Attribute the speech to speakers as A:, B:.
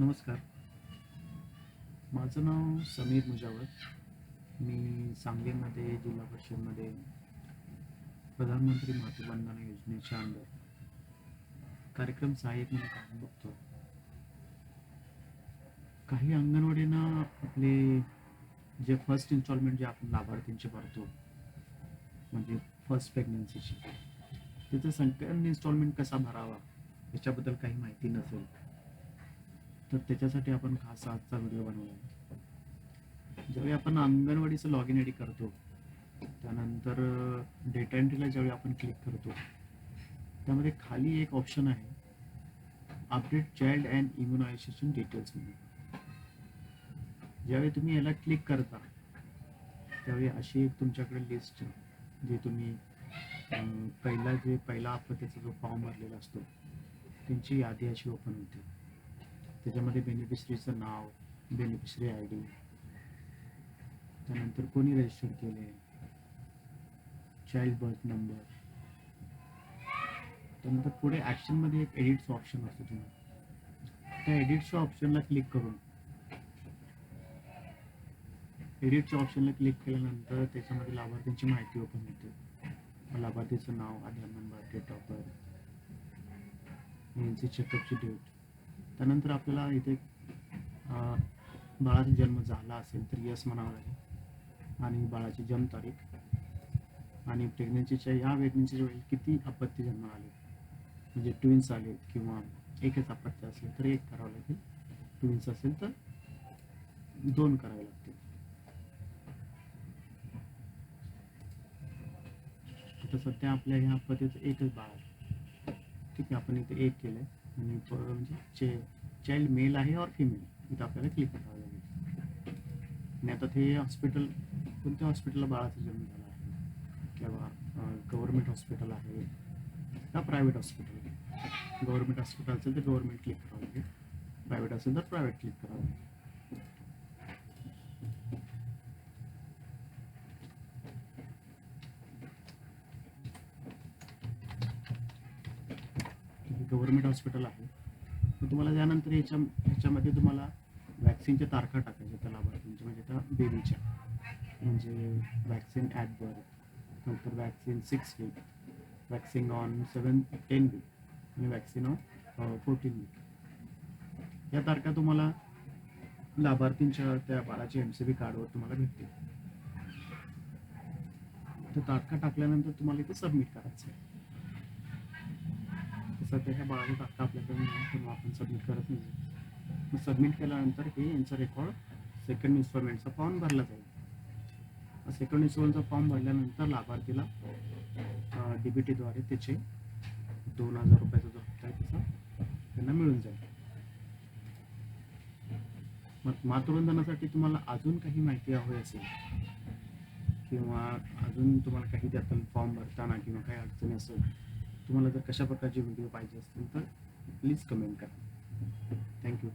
A: नमस्कार. माझं नाव समीर मुजावर. मी सांगलीमध्ये जिल्हा परिषदमध्ये प्रधानमंत्री मातृ वंदना योजनेच्या अंडर कार्यक्रम सहाय्यक म्हणून काम बघतो. काही अंगणवाडींना आपले जे फर्स्ट इन्स्टॉलमेंट जे आपण लाभार्थींचे भरतो, म्हणजे फर्स्ट प्रेग्नन्सीची, त्याचं सेकंड इन्स्टॉलमेंट कसा भरावा याच्याबद्दल काही माहिती नसेल तर त्याच्यासाठी आपण खास आजचा व्हिडिओ बनवला आहे. ज्यावेळी आपण अंगणवाडीचं लॉग इन आय डी करतो, त्यानंतर डेटा एंट्रीला ज्यावेळी आपण क्लिक करतो, त्यामध्ये खाली एक ऑप्शन आहे update child and immunisation details म्हणून. ज्यावेळी तुम्ही याला क्लिक करता त्यावेळी अशी एक तुमच्याकडे लिस्ट, जे तुम्ही पहिला आपत्तीचा जो फॉर्म भरलेला असतो त्यांची यादी अशी ओपन होते. त्याच्यामध्ये बेनिफिशरीचं नाव, बेनिफिशरी आय डी, त्यानंतर कोणी रजिस्टर केले, चाइल्ड बर्थ नंबर, त्यानंतर पुढे ॲक्शनमध्ये एक एडिटचं ऑप्शन असतो. तुम्ही त्या एडिटच्या ऑप्शनला क्लिक करून एडिटच्या ऑप्शनला क्लिक केल्यानंतर त्याच्यामध्ये लाभार्थींची माहिती ओपन होते. लाभार्थीचं नाव, आधार नंबर, डेट ऑफ बर्थ, यांची चेकअपची डेट. त्यानंतर आपल्याला इथे बाळाचा जन्म झाला असेल तर यस म्हणावं लागेल, आणि बाळाची जन्मतारीख आणि प्रेग्नन्सीच्या वेळी किती अपत्य जन्म आले, म्हणजे ट्विन्स आले किंवा एकच अपत्य असेल तर एक करावं लागेल, ट्विन्स असेल तर 2 करावे लागतील. आता सध्या आपल्या ह्या अपत्याचं एकच बाळ आहे. ठीक आहे, आपण इथे 1 केलं आहे आणि म्हणजे चाइल्ड मेल आहे और फिमेल, इथं आपल्याला क्लिक करावं लागेल. आणि आता ते हॉस्पिटल, कोणत्या हॉस्पिटलला बाळाचा जन्म झाला आहे, किंवा गव्हर्नमेंट हॉस्पिटल आहे का प्रायव्हेट हॉस्पिटल आहे. गव्हर्नमेंट हॉस्पिटल असेल तर गव्हर्नमेंट क्लिक करावं लागेल, प्रायव्हेट असेल तर प्रायव्हेट क्लिक करावं लागेल. गव्हर्नमेंट हॉस्पिटल आहे तर तुम्हाला त्यानंतर ह्याच्यामध्ये तुम्हाला वॅक्सिनच्या तारखा टाकायच्या त्या लाभार्थींच्या, म्हणजे त्या बेबीच्या, म्हणजे वॅक्सिन ॲट बर्थ, नंतर vaccine 6 week, vaccine on 10 week आणि वॅक्सिन ऑन 14 वीक. या तारखा तुम्हाला लाभार्थींच्या त्या बाळाच्या MCV कार्डवर तुम्हाला भेटतील. तर तारखा टाकल्यानंतर तुम्हाला इथे सबमिट करायचं आहे. सध्याच्या बाळाचा तारखा आपल्याकडे नाही तेव्हा आपण सबमिट करत नाही. मग सबमिट केल्यानंतर हे यांचा रेकॉर्ड सेकंड इन्स्टॉलमेंटचा फॉर्म भरला जाईल. सेकंड इन्स्टॉलमेंटचा फॉर्म भरल्यानंतर लाभार्थीला DBTद्वारे त्याचे 2000 रुपयाचा जो हप्ता आहे त्याचा त्यांना मिळून जाईल. मग मातृवंदनासाठी तुम्हाला अजून काही माहिती हवी असेल किंवा अजून तुम्हाला काही त्यातून फॉर्म भरताना किंवा काही अडचणी असेल, तुम्हाला जर कशा प्रकारचे व्हिडिओ पाहिजे असतील तर प्लीज कमेंट करा. थँक्यू.